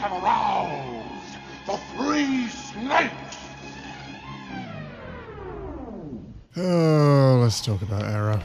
and rouse the three snakes! Oh, let's talk about Arrow.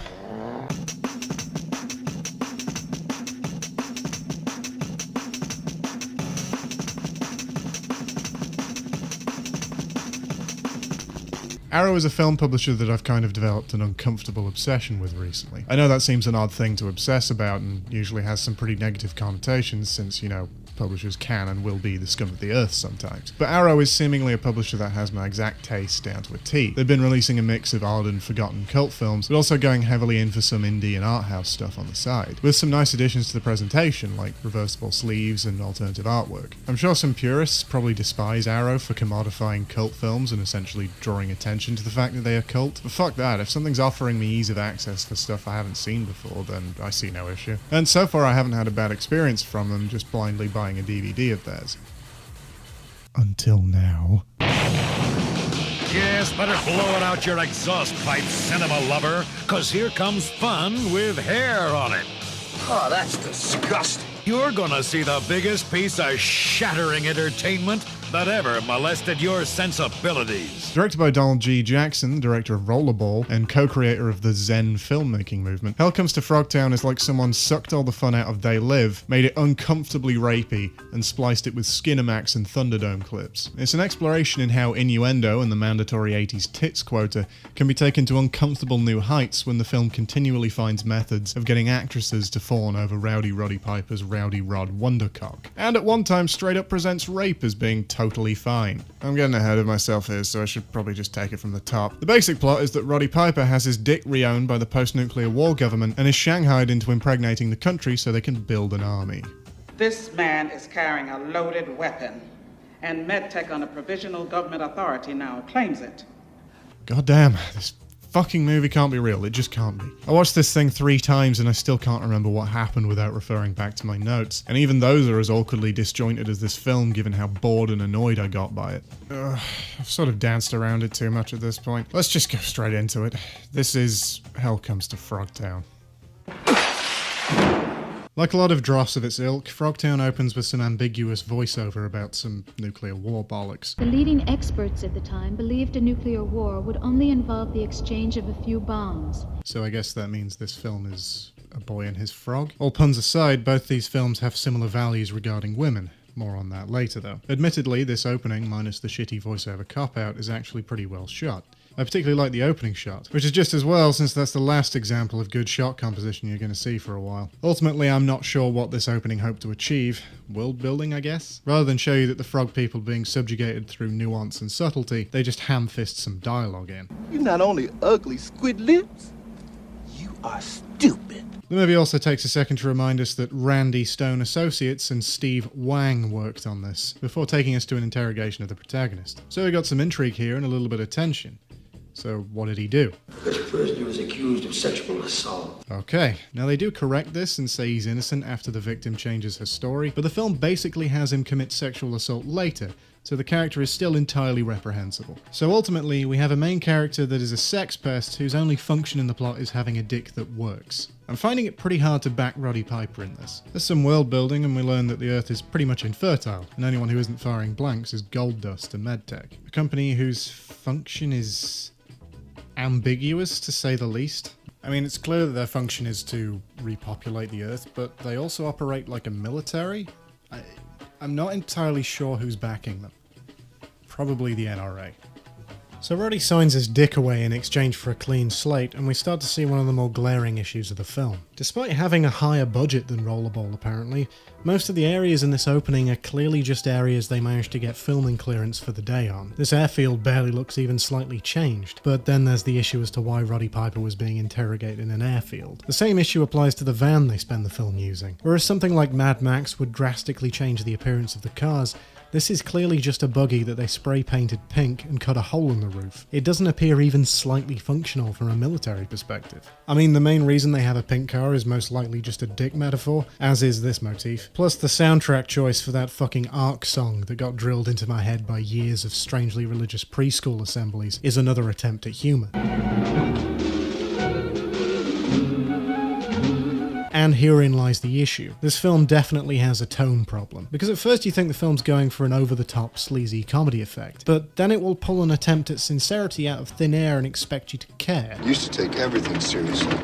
Arrow is a film publisher that I've kind of developed an uncomfortable obsession with recently. I know that seems an odd thing to obsess about and usually has some pretty negative connotations since, you know, publishers can and will be the scum of the earth sometimes. But Arrow is seemingly a publisher that has my exact taste down to a T. They've been releasing a mix of odd and forgotten cult films, but also going heavily in for some indie and art house stuff on the side, with some nice additions to the presentation, like reversible sleeves and alternative artwork. I'm sure some purists probably despise Arrow for commodifying cult films and essentially drawing attention to the fact that they are cult, but fuck that, if something's offering me ease of access for stuff I haven't seen before, then I see no issue. And so far I haven't had a bad experience from them just blindly buying a DVD of theirs. Until now. Yes, better blow it out your exhaust pipe, cinema lover, cause here comes fun with hair on it. Oh, that's disgusting. You're gonna see the biggest piece of shattering entertainment that ever molested your sensibilities. Directed by Donald G. Jackson, the director of Rollerball, and co-creator of the Zen filmmaking movement, Hell Comes to Frogtown is like someone sucked all the fun out of They Live, made it uncomfortably rapey, and spliced it with Skinamax and Thunderdome clips. It's an exploration in how innuendo and the mandatory 80s tits quota can be taken to uncomfortable new heights when the film continually finds methods of getting actresses to fawn over Rowdy Roddy Piper's Rowdy Rod Wondercock, and at one time straight up presents rape as being totally fine. I'm getting ahead of myself here, so I should probably just take it from the top. The basic plot is that Roddy Piper has his dick re-owned by the post-nuclear war government and is shanghaied into impregnating the country so they can build an army. This man is carrying a loaded weapon, and MedTech on a provisional government authority now claims it. God damn, this fucking movie can't be real. It just can't be. I watched this thing 3 times and I still can't remember what happened without referring back to my notes. And even those are as awkwardly disjointed as this film, given how bored and annoyed I got by it. I've sort of danced around it too much at this point. Let's just go straight into it. This is Hell Comes to Frogtown. Like a lot of dross of its ilk, Frogtown opens with some ambiguous voiceover about some nuclear war bollocks. The leading experts at the time believed a nuclear war would only involve the exchange of a few bombs. So I guess that means this film is A Boy and His Frog? All puns aside, both these films have similar values regarding women. More on that later though. Admittedly, this opening, minus the shitty voiceover cop-out, is actually pretty well shot. I particularly like the opening shot, which is just as well since that's the last example of good shot composition you're going to see for a while. Ultimately, I'm not sure what this opening hoped to achieve. World building, I guess? Rather than show you that the frog people are being subjugated through nuance and subtlety, they just ham-fist some dialogue in. You not only ugly squid lips, you are stupid. The movie also takes a second to remind us that Randy Stone Associates and Steve Wang worked on this, before taking us to an interrogation of the protagonist. So we got some intrigue here and a little bit of tension. So what did he do? This prisoner was accused of sexual assault. Okay, now they do correct this and say he's innocent after the victim changes her story, but the film basically has him commit sexual assault later, so the character is still entirely reprehensible. So ultimately, we have a main character that is a sex pest whose only function in the plot is having a dick that works. I'm finding it pretty hard to back Roddy Piper in this. There's some world building and we learn that the Earth is pretty much infertile, and anyone who isn't firing blanks is gold dust to MedTech. A company whose function is ambiguous, to say the least. I mean, it's clear that their function is to repopulate the Earth, but they also operate like a military? I'm not entirely sure who's backing them. Probably the NRA. So Roddy signs his dick away in exchange for a clean slate, and we start to see one of the more glaring issues of the film. Despite having a higher budget than Rollerball apparently, most of the areas in this opening are clearly just areas they managed to get filming clearance for the day on. This airfield barely looks even slightly changed, but then there's the issue as to why Roddy Piper was being interrogated in an airfield. The same issue applies to the van they spend the film using. Whereas something like Mad Max would drastically change the appearance of the cars, this is clearly just a buggy that they spray painted pink and cut a hole in the roof. It doesn't appear even slightly functional from a military perspective. I mean, the main reason they have a pink car is most likely just a dick metaphor, as is this motif. Plus the soundtrack choice for that fucking Ark song that got drilled into my head by years of strangely religious preschool assemblies is another attempt at humour. And herein lies the issue. This film definitely has a tone problem, because at first you think the film's going for an over-the-top sleazy comedy effect, but then it will pull an attempt at sincerity out of thin air and expect you to care. Used to take everything seriously.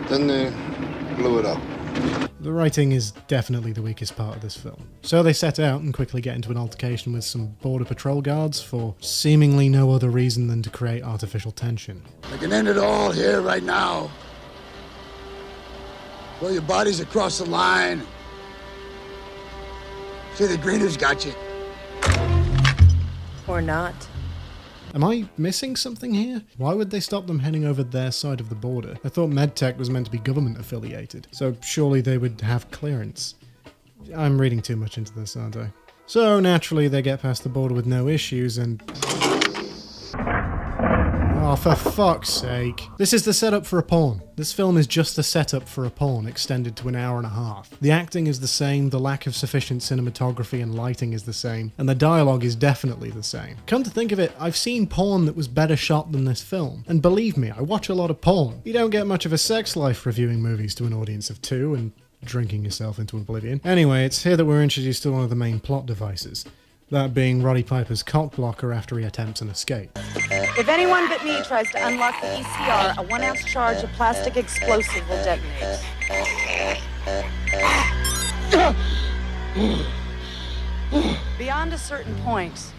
Then they blew it up. The writing is definitely the weakest part of this film. So they set out and quickly get into an altercation with some border patrol guards for seemingly no other reason than to create artificial tension. I can end it all here right now. Throw your bodies across the line. Say the greeners got you. Or not. Am I missing something here? Why would they stop them heading over their side of the border? I thought MedTech was meant to be government affiliated, so surely they would have clearance. I'm reading too much into this, aren't I? So naturally they get past the border with no issues and... Oh, for fuck's sake. This is the setup for a porn. This film is just the setup for a porn extended to an hour and a half. The acting is the same, the lack of sufficient cinematography and lighting is the same, and the dialogue is definitely the same. Come to think of it, I've seen porn that was better shot than this film. And believe me, I watch a lot of porn. You don't get much of a sex life reviewing movies to an audience of two and drinking yourself into oblivion. Anyway, it's here that we're introduced to one of the main plot devices. That being Roddy Piper's cock blocker after he attempts an escape. If anyone but me tries to unlock the ECR, a 1-ounce charge of plastic explosive will detonate. Beyond a certain point,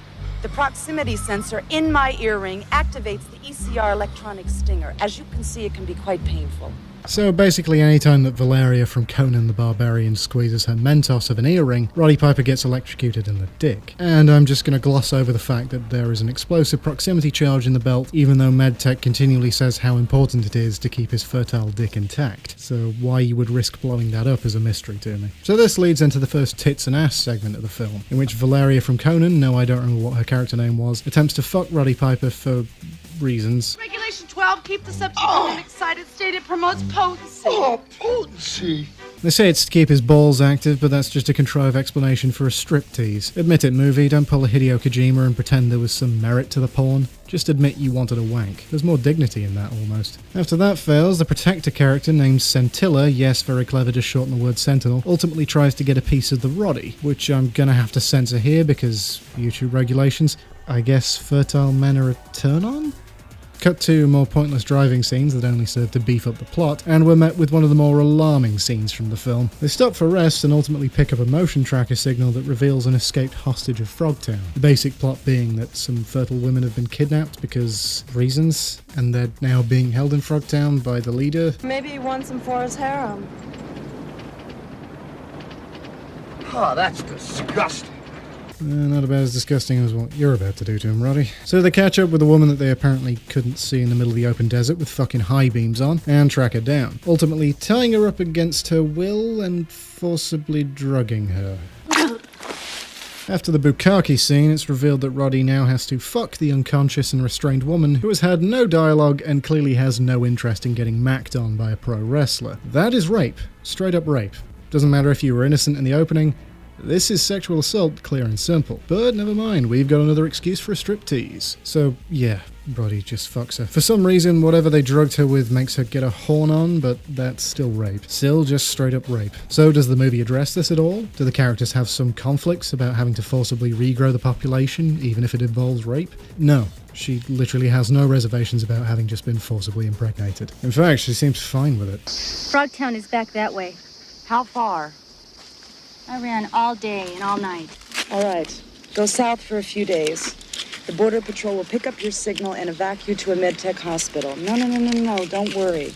the proximity sensor in my earring activates the ECR electronic stinger. As you can see, it can be quite painful. So basically anytime that Valeria from Conan the Barbarian squeezes her Mentos of an earring, Roddy Piper gets electrocuted in the dick. And I'm just going to gloss over the fact that there is an explosive proximity charge in the belt, even though MedTech continually says how important it is to keep his fertile dick intact. So why you would risk blowing that up is a mystery to me. So this leads into the first tits and ass segment of the film, in which Valeria from Conan, no I don't remember what her character name was, attempts to fuck Roddy Piper for reasons. Regulation 12, keep the subject in an excited state. It promotes potency. Oh, potency. They say it's to keep his balls active, but that's just a contrived explanation for a striptease. Admit it, movie, don't pull a Hideo Kojima and pretend there was some merit to the porn. Just admit you wanted a wank. There's more dignity in that, almost. After that fails, the Protector character named Scintilla, yes, very clever to shorten the word Sentinel, ultimately tries to get a piece of the Roddy, which I'm gonna have to censor here because YouTube regulations. I guess fertile men are a turn-on? Cut to more pointless driving scenes that only serve to beef up the plot, and we're met with one of the more alarming scenes from the film. They stop for rest and ultimately pick up a motion tracker signal that reveals an escaped hostage of Frogtown. The basic plot being that some fertile women have been kidnapped because reasons, and they're now being held in Frogtown by the leader. Maybe he wants them for his harem. Oh, that's disgusting. Not about as disgusting as what you're about to do to him, Roddy. So they catch up with a woman that they apparently couldn't see in the middle of the open desert with fucking high beams on, and track her down, ultimately tying her up against her will and forcibly drugging her. After the bukkake scene, it's revealed that Roddy now has to fuck the unconscious and restrained woman who has had no dialogue and clearly has no interest in getting macked on by a pro wrestler. That is rape. Straight up rape. Doesn't matter if you were innocent in the opening. This is sexual assault, clear and simple. But never mind, we've got another excuse for a striptease. So, yeah, Roddy just fucks her. For some reason, whatever they drugged her with makes her get a horn on, but that's still rape. Still just straight up rape. So does the movie address this at all? Do the characters have some conflicts about having to forcibly regrow the population, even if it involves rape? No. She literally has no reservations about having just been forcibly impregnated. In fact, she seems fine with it. Frogtown is back that way. How far? I ran all day and all night. All right. Go south for a few days. The Border Patrol will pick up your signal and evac you to a MedTech hospital. No, don't worry.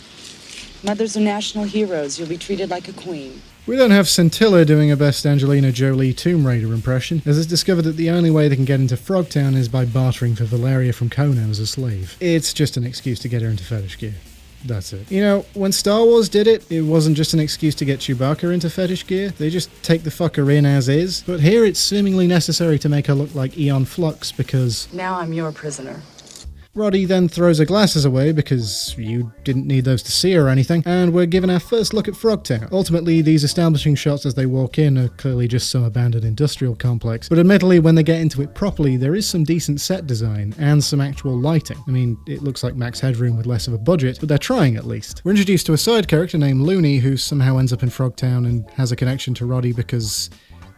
Mothers are national heroes. You'll be treated like a queen. We don't have Scintilla doing a best Angelina Jolie Tomb Raider impression, as it's discovered that the only way they can get into Frogtown is by bartering for Valeria from Conan as a slave. It's just an excuse to get her into fetish gear. That's it. You know, when Star Wars did it, it wasn't just an excuse to get Chewbacca into fetish gear. They just take the fucker in as is. But here it's seemingly necessary to make her look like Aeon Flux because... Now I'm your prisoner. Roddy then throws her glasses away because you didn't need those to see or anything, and we're given our first look at Frogtown. Ultimately, these establishing shots as they walk in are clearly just some abandoned industrial complex, but admittedly, when they get into it properly, there is some decent set design and some actual lighting. I mean, it looks like Max Headroom with less of a budget, but they're trying at least. We're introduced to a side character named Looney who somehow ends up in Frogtown and has a connection to Roddy because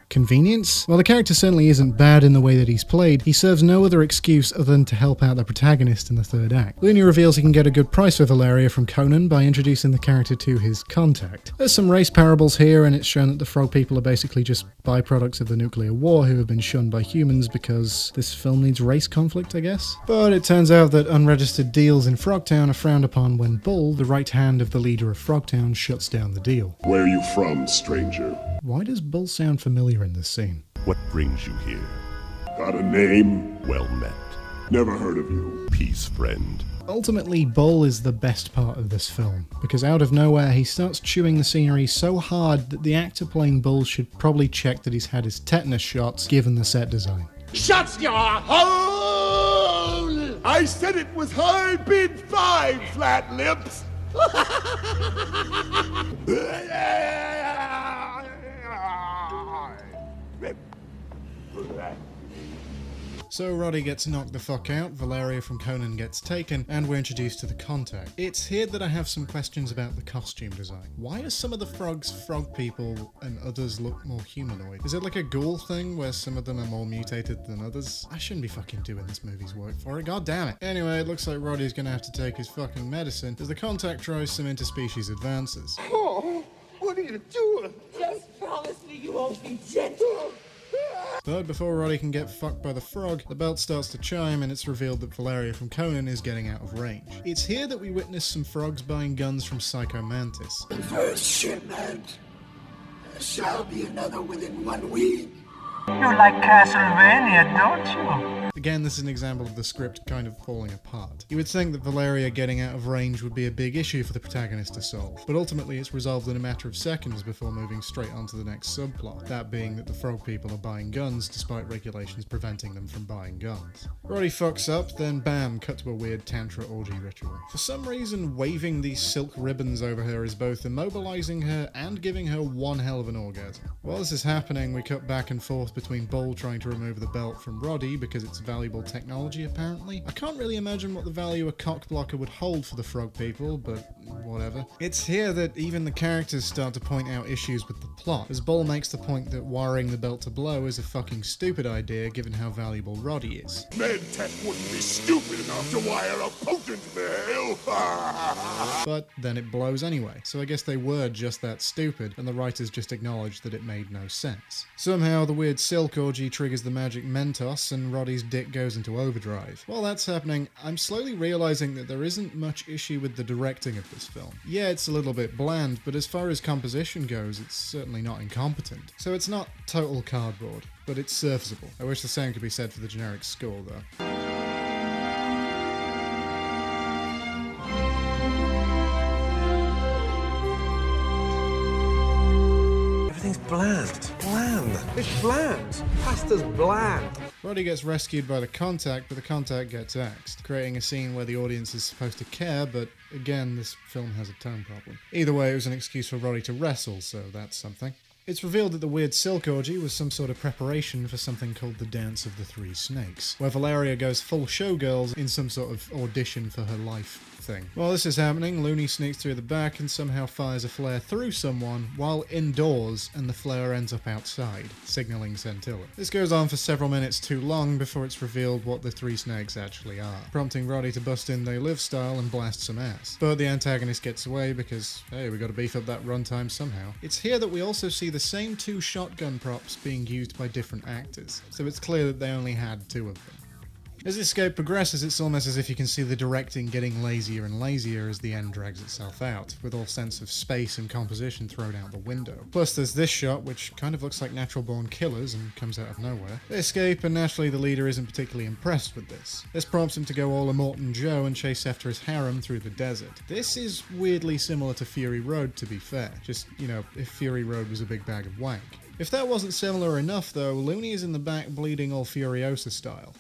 convenience? While the character certainly isn't bad in the way that he's played, he serves no other excuse other than to help out the protagonist in the third act. Looney reveals he can get a good price for Valeria from Conan by introducing the character to his contact. There's some race parables here, and it's shown that the frog people are basically just byproducts of the nuclear war who have been shunned by humans because this film needs race conflict, I guess. But it turns out that unregistered deals in Frogtown are frowned upon when Bull, the right hand of the leader of Frogtown, shuts down the deal. Where are you from, stranger? Why does Bull sound familiar in this scene? What brings you here? Got a name? Well met. Never heard of you. Peace, friend. Ultimately, Bull is the best part of this film, because out of nowhere he starts chewing the scenery so hard that the actor playing Bull should probably check that he's had his tetanus shots given the set design. Shut your hole! I said it was hard bid 5, flat lips. So Roddy gets knocked the fuck out, Valeria from Conan gets taken, and we're introduced to the contact. It's here that I have some questions about the costume design. Why are some of the frogs frog people and others look more humanoid? Is it like a ghoul thing where some of them are more mutated than others? I shouldn't be fucking doing this movie's work for it, god damn it. Anyway, it looks like Roddy's gonna have to take his fucking medicine as the contact tries some interspecies advances. Oh, what are you doing? Just promise me you won't be gentle. But before Roddy can get fucked by the frog, the belt starts to chime and it's revealed that Valeria from Conan is getting out of range. It's here that we witness some frogs buying guns from Psycho Mantis. The first shipment. There shall be another within 1 week. You like Castlevania, don't you? Again, this is an example of the script kind of falling apart. You would think that Valeria getting out of range would be a big issue for the protagonist to solve, but ultimately it's resolved in a matter of seconds before moving straight onto the next subplot, that being that the frog people are buying guns despite regulations preventing them from buying guns. Roddy fucks up, then bam, cut to a weird tantra orgy ritual. For some reason, waving these silk ribbons over her is both immobilizing her and giving her one hell of an orgasm. While this is happening, we cut back and forth between Bull trying to remove the belt from Roddy because it's valuable technology apparently. I can't really imagine what the value a cock blocker would hold for the frog people, but whatever. It's here that even the characters start to point out issues with the plot, as Bull makes the point that wiring the belt to blow is a fucking stupid idea given how valuable Roddy is. MedTech wouldn't be stupid enough to wire a potent mail. But then it blows anyway, so I guess they were just that stupid, and the writers just acknowledged that it made no sense. Somehow the weird silk orgy triggers the magic Mentos, and Roddy's dick goes into overdrive. While that's happening, I'm slowly realizing that there isn't much issue with the directing of this film. Yeah, it's a little bit bland, but as far as composition goes, it's certainly not incompetent. So it's not total cardboard, but it's serviceable. I wish the same could be said for the generic score, though. Everything's bland. Bland. It's bland. Pasta's bland. Roddy gets rescued by the contact, but the contact gets axed, creating a scene where the audience is supposed to care, but again, this film has a tone problem. Either way, it was an excuse for Roddy to wrestle, so that's something. It's revealed that the weird silk orgy was some sort of preparation for something called the Dance of the Three Snakes, where Valeria goes full showgirls in some sort of audition for her life thing. While this is happening, Looney sneaks through the back and somehow fires a flare through someone while indoors, and the flare ends up outside, signaling Scintilla. This goes on for several minutes too long before it's revealed what the three snakes actually are, prompting Roddy to bust in They Live style and blast some ass. But the antagonist gets away because, hey, we gotta beef up that runtime somehow. It's here that we also see the same two shotgun props being used by different actors, so it's clear that they only had 2 of them. As the escape progresses, it's almost as if you can see the directing getting lazier and lazier as the end drags itself out, with all sense of space and composition thrown out the window. Plus there's this shot, which kind of looks like Natural Born Killers and comes out of nowhere. They escape, and naturally the leader isn't particularly impressed with this. This prompts him to go all Immortan Joe and chase after his harem through the desert. This is weirdly similar to Fury Road, to be fair. Just, you know, if Fury Road was a big bag of wank. If that wasn't similar enough though, Looney is in the back bleeding all Furiosa style. But the antagonist gets away because, hey, we gotta beef up that runtime somehow. It's here that we also see the same two shotgun props being used by different actors, so it's clear that they only had 2 of them. As the escape progresses, it's almost as if you can see the directing getting lazier and lazier as the end drags itself out, with all sense of space and composition thrown out the window. Plus there's this shot, which kind of looks like Natural Born Killers and comes out of nowhere. They escape, and naturally the leader isn't particularly impressed with this. This is weirdly similar to Fury Road, to be fair. Just, you know, if Fury Road was a big bag of wank. If that wasn't similar enough though, Looney is in the back bleeding all Furiosa style.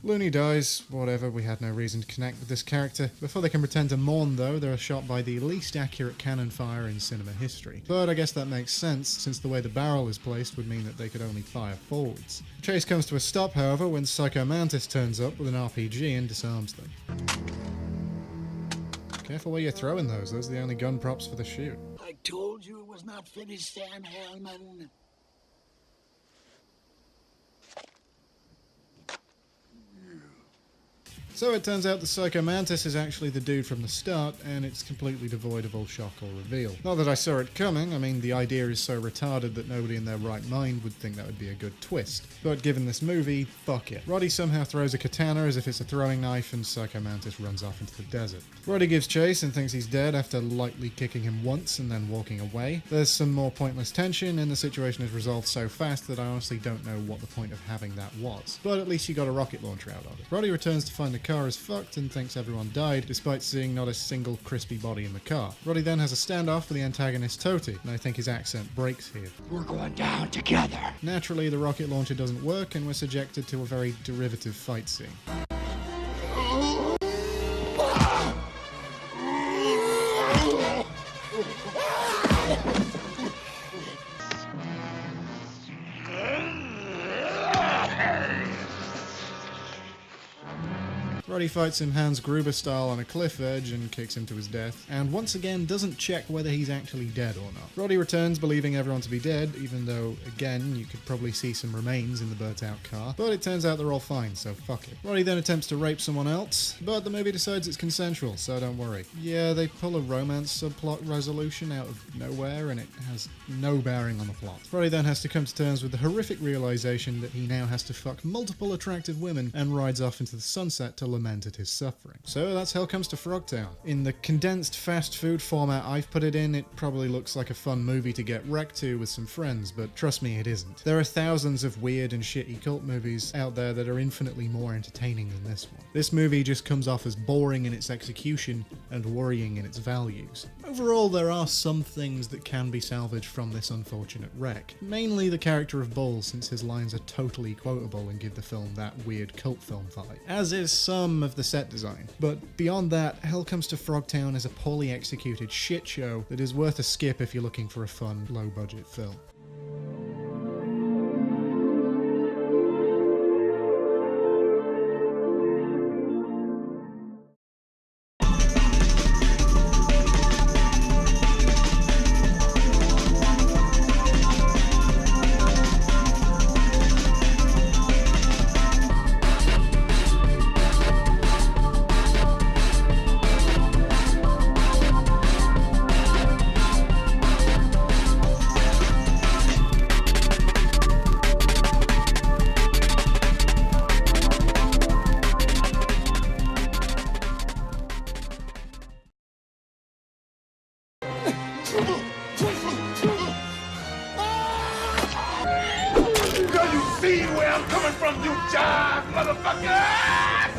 Looney dies, whatever, we had no reason to connect with this character. Before they can pretend to mourn though, they are shot by the least accurate cannon fire in cinema history. But I guess that makes sense, since the way the barrel is placed would mean that they could only fire forwards. The chase comes to a stop, however, when Psycho Mantis turns up with an RPG and disarms them. Careful where you're throwing those are the only gun props for the shoot. I told you it was not finished, Sam Hellman. So it turns out the Psycho Mantis is actually the dude from the start, and it's completely devoid of all shock or reveal. Not that I saw it coming, I mean the idea is so retarded that nobody in their right mind would think that would be a good twist. But given this movie, fuck it. Roddy somehow throws a katana as if it's a throwing knife, and Psycho Mantis runs off into the desert. Roddy gives chase and thinks he's dead after lightly kicking him once and then walking away. There's some more pointless tension, and the situation is resolved so fast that I honestly don't know what the point of having that was. But at least you got a rocket launcher out of it. Roddy returns to find the car is fucked and thinks everyone died, despite seeing not a single crispy body in the car. Roddy then has a standoff with the antagonist Toti, and I think his accent breaks here. We're going down together. Naturally, the rocket launcher doesn't work, and we're subjected to a very derivative fight scene. Roddy fights him Hans Gruber style on a cliff edge and kicks him to his death, and once again doesn't check whether he's actually dead or not. Roddy returns believing everyone to be dead, even though, again, you could probably see some remains in the burnt out car, but it turns out they're all fine, so fuck it. Roddy then attempts to rape someone else, but the movie decides it's consensual, so don't worry. Yeah, they pull a romance subplot resolution out of nowhere, and it has no bearing on the plot. Roddy then has to come to terms with the horrific realization that he now has to fuck multiple attractive women and rides off into the sunset to lament at his suffering. So that's Hell Comes to Frogtown. In the condensed fast food format I've put it in, it probably looks like a fun movie to get wrecked to with some friends, but trust me, it isn't. There are thousands of weird and shitty cult movies out there that are infinitely more entertaining than this one. This movie just comes off as boring in its execution and worrying in its values. Overall, there are some things that can be salvaged from this unfortunate wreck. Mainly the character of Bull, since his lines are totally quotable and give the film that weird cult film vibe. As is some of the set design. But beyond that, Hell Comes to Frogtown is a poorly executed shit show that is worth a skip if you're looking for a fun, low-budget film. See where I'm coming from, you jive, motherfucker!